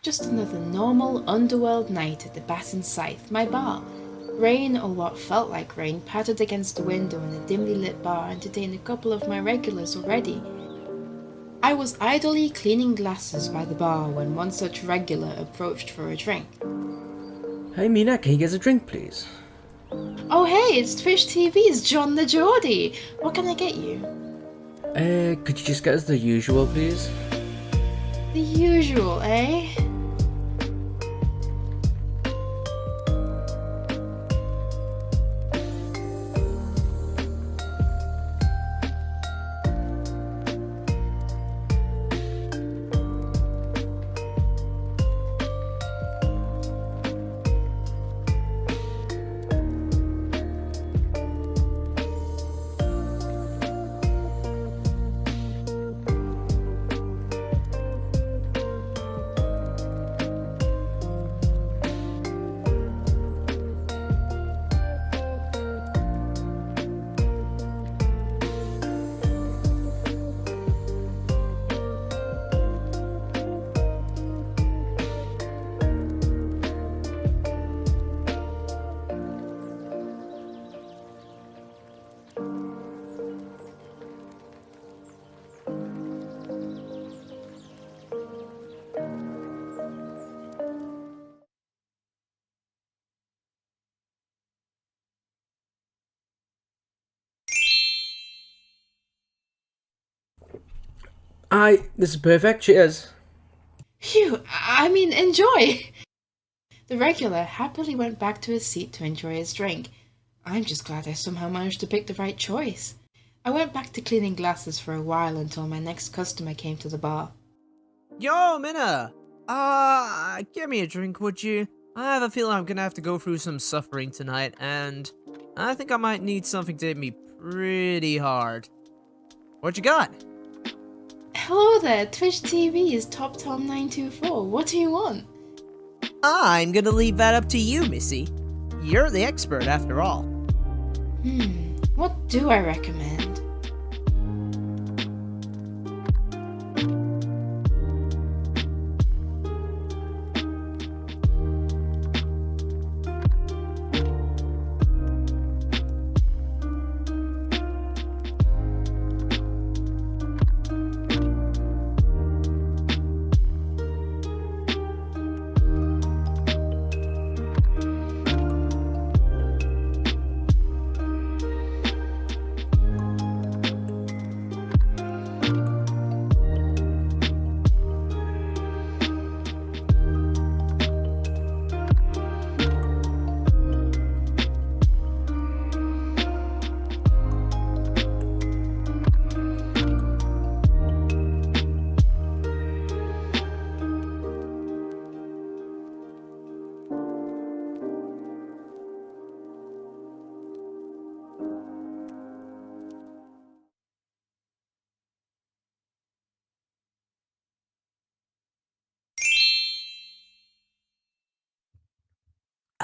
Just another normal underworld night at the Bat and Scythe, my bar. Rain, or what felt like rain, pattered against the window in the dimly lit bar, entertained a couple of my regulars already. I was idly cleaning glasses by the bar when one such regular approached for a drink. Hey Mina, can you get a drink please? Oh hey, it's Twitch TV's John the Geordie. What can I get you? Could you just get us the usual please? The usual, eh? This is perfect, cheers. Phew, I mean, enjoy! The regular happily went back to his seat to enjoy his drink. I'm just glad I somehow managed to pick the right choice. I went back to cleaning glasses for a while until my next customer came to the bar. Yo, Minna! Give me a drink, would you? I have a feeling I'm gonna have to go through some suffering tonight, and I think I might need something to hit me pretty hard. What you got? Hello there, Twitch TV's Top Tom 924. What do you want? I'm gonna leave that up to you, Missy. You're the expert, after all. What do I recommend?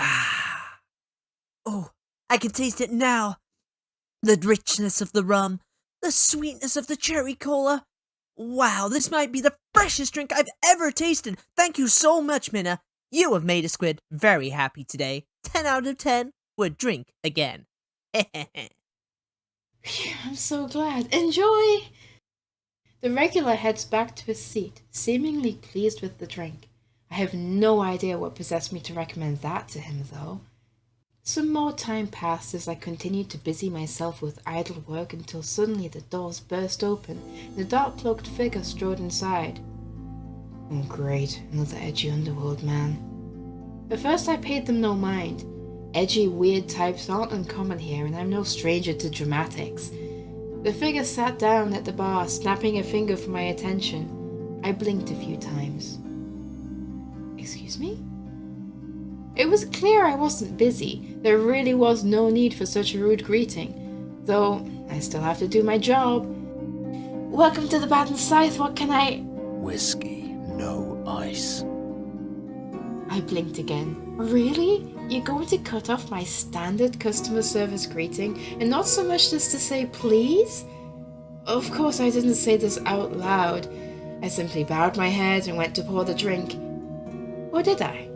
Ah. Oh, I can taste it now. The richness of the rum, the sweetness of the cherry cola. Wow, this might be the freshest drink I've ever tasted. Thank you so much, Minna. You have made a squid very happy today. 10 out of 10 would drink again. Phew, I'm so glad. Enjoy! The regular heads back to his seat, seemingly pleased with the drink. I have no idea what possessed me to recommend that to him, though. Some more time passed as I continued to busy myself with idle work until suddenly the doors burst open and a dark-cloaked figure strode inside. Oh great, another edgy underworld man. At first I paid them no mind. Edgy, weird types aren't uncommon here, and I'm no stranger to dramatics. The figure sat down at the bar, snapping a finger for my attention. I blinked a few times. Excuse me? It was clear I wasn't busy. There really was no need for such a rude greeting. Though, I still have to do my job. Welcome to the Bat and Scythe, what can I... Whiskey, no ice. I blinked again. Really? You're going to cut off my standard customer service greeting and not so much as to say please? Of course I didn't say this out loud. I simply bowed my head and went to pour the drink. Or did I?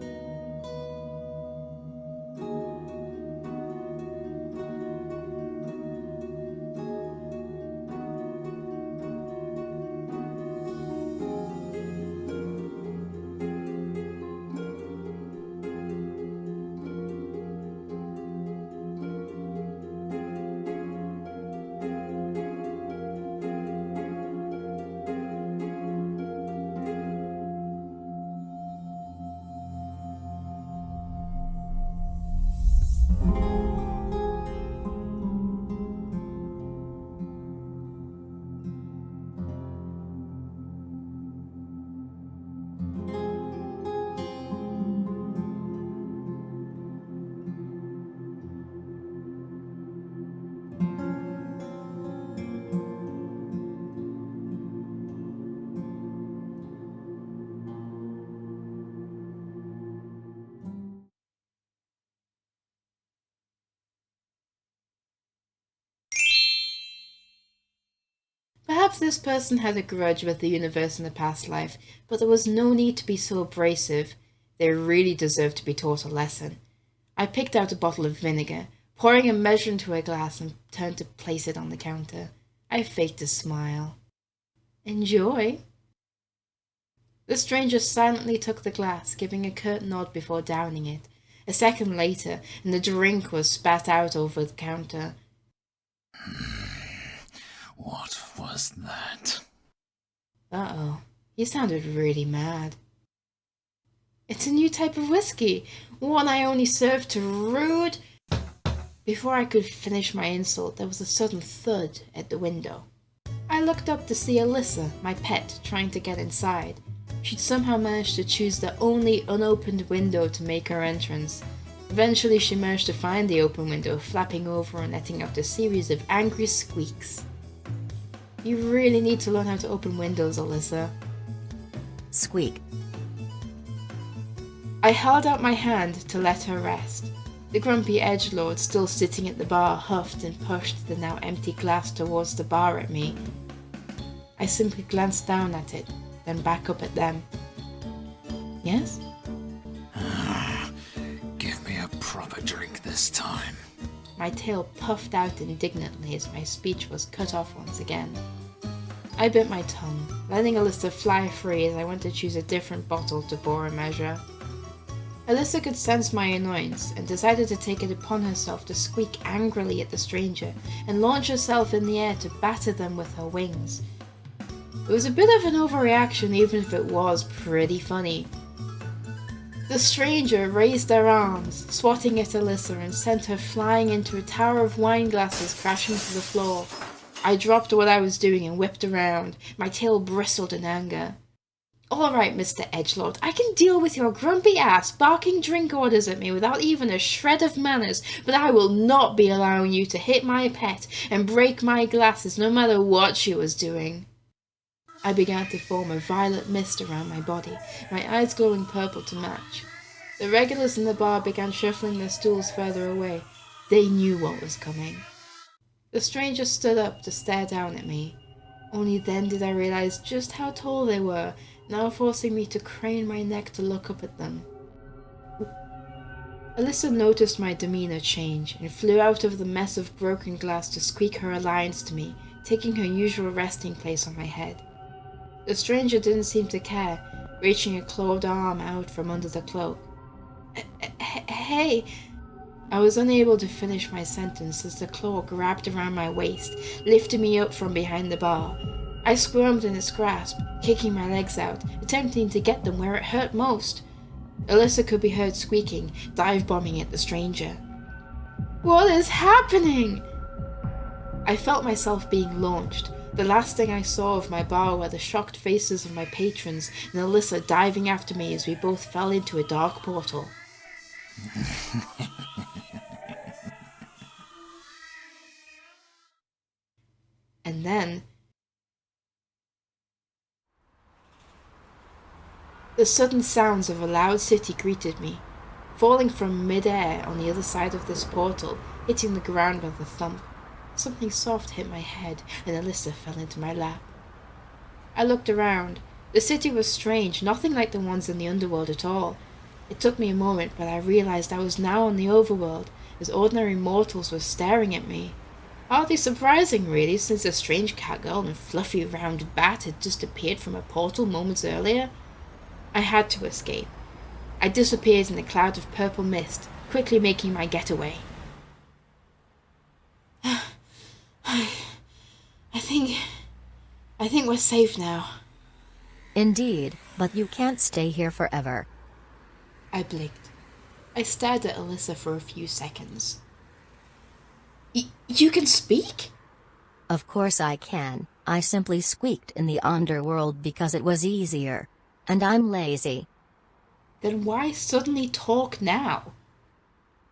Perhaps this person had a grudge with the universe in a past life, but there was no need to be so abrasive. They really deserved to be taught a lesson. I picked out a bottle of vinegar, pouring a measure into a glass and turned to place it on the counter. I faked a smile. Enjoy. The stranger silently took the glass, giving a curt nod before downing it. A second later, and the drink was spat out over the counter. What was that? Uh-oh, he sounded really mad. It's a new type of whiskey, one I only serve to rude... Before I could finish my insult, there was a sudden thud at the window. I looked up to see Alyssa, my pet, trying to get inside. She'd somehow managed to choose the only unopened window to make her entrance. Eventually she managed to find the open window, flapping over and letting out a series of angry squeaks. You really need to learn how to open windows, Alyssa. Squeak. I held out my hand to let her rest. The grumpy edgelord, still sitting at the bar, huffed and pushed the now empty glass towards the bar at me. I simply glanced down at it, then back up at them. Yes? Give me a proper drink this time. My tail puffed out indignantly as my speech was cut off once again. I bit my tongue, letting Alyssa fly free as I went to choose a different bottle to pour a measure. Alyssa could sense my annoyance and decided to take it upon herself to squeak angrily at the stranger and launch herself in the air to batter them with her wings. It was a bit of an overreaction, even if it was pretty funny. The stranger raised their arms, swatting at Alyssa, and sent her flying into a tower of wine glasses crashing to the floor. I dropped what I was doing and whipped around. My tail bristled in anger. All right, Mr. Edgelord, I can deal with your grumpy ass barking drink orders at me without even a shred of manners, but I will not be allowing you to hit my pet and break my glasses no matter what she was doing. I began to form a violet mist around my body, my eyes glowing purple to match. The regulars in the bar began shuffling their stools further away. They knew what was coming. The stranger stood up to stare down at me. Only then did I realize just how tall they were, now forcing me to crane my neck to look up at them. Alyssa noticed my demeanor change and flew out of the mess of broken glass to squeak her alliance to me, taking her usual resting place on my head. The stranger didn't seem to care, reaching a clawed arm out from under the cloak. Hey! I was unable to finish my sentence as the claw grabbed around my waist, lifting me up from behind the bar. I squirmed in its grasp, kicking my legs out, attempting to get them where it hurt most. Alyssa could be heard squeaking, dive-bombing at the stranger. What is happening? I felt myself being launched. The last thing I saw of my bar were the shocked faces of my patrons and Alyssa diving after me as we both fell into a dark portal. And then the sudden sounds of a loud city greeted me, falling from mid-air on the other side of this portal, hitting the ground with a thump. Something soft hit my head, and Alyssa fell into my lap. I looked around. The city was strange, nothing like the ones in the underworld at all. It took me a moment, but I realized I was now on the overworld, as ordinary mortals were staring at me. Hardly surprising, really, since a strange catgirl and fluffy round bat had just appeared from a portal moments earlier. I had to escape. I disappeared in a cloud of purple mist, quickly making my getaway. I think we're safe now. Indeed, but you can't stay here forever. I blinked. I stared at Alyssa for a few seconds. You can speak? Of course I can. I simply squeaked in the underworld because it was easier. And I'm lazy. Then why suddenly talk now?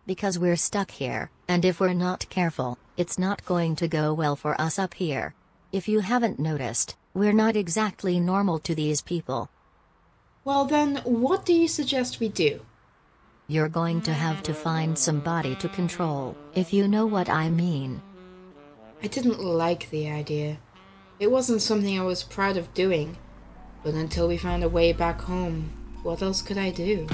Because we're stuck here, and if we're not careful, it's not going to go well for us up here. If you haven't noticed, we're not exactly normal to these people. Well then, what do you suggest we do? You're going to have to find somebody to control, if you know what I mean. I didn't like the idea. It wasn't something I was proud of doing. But until we found a way back home, what else could I do?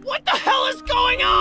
What the hell is going on?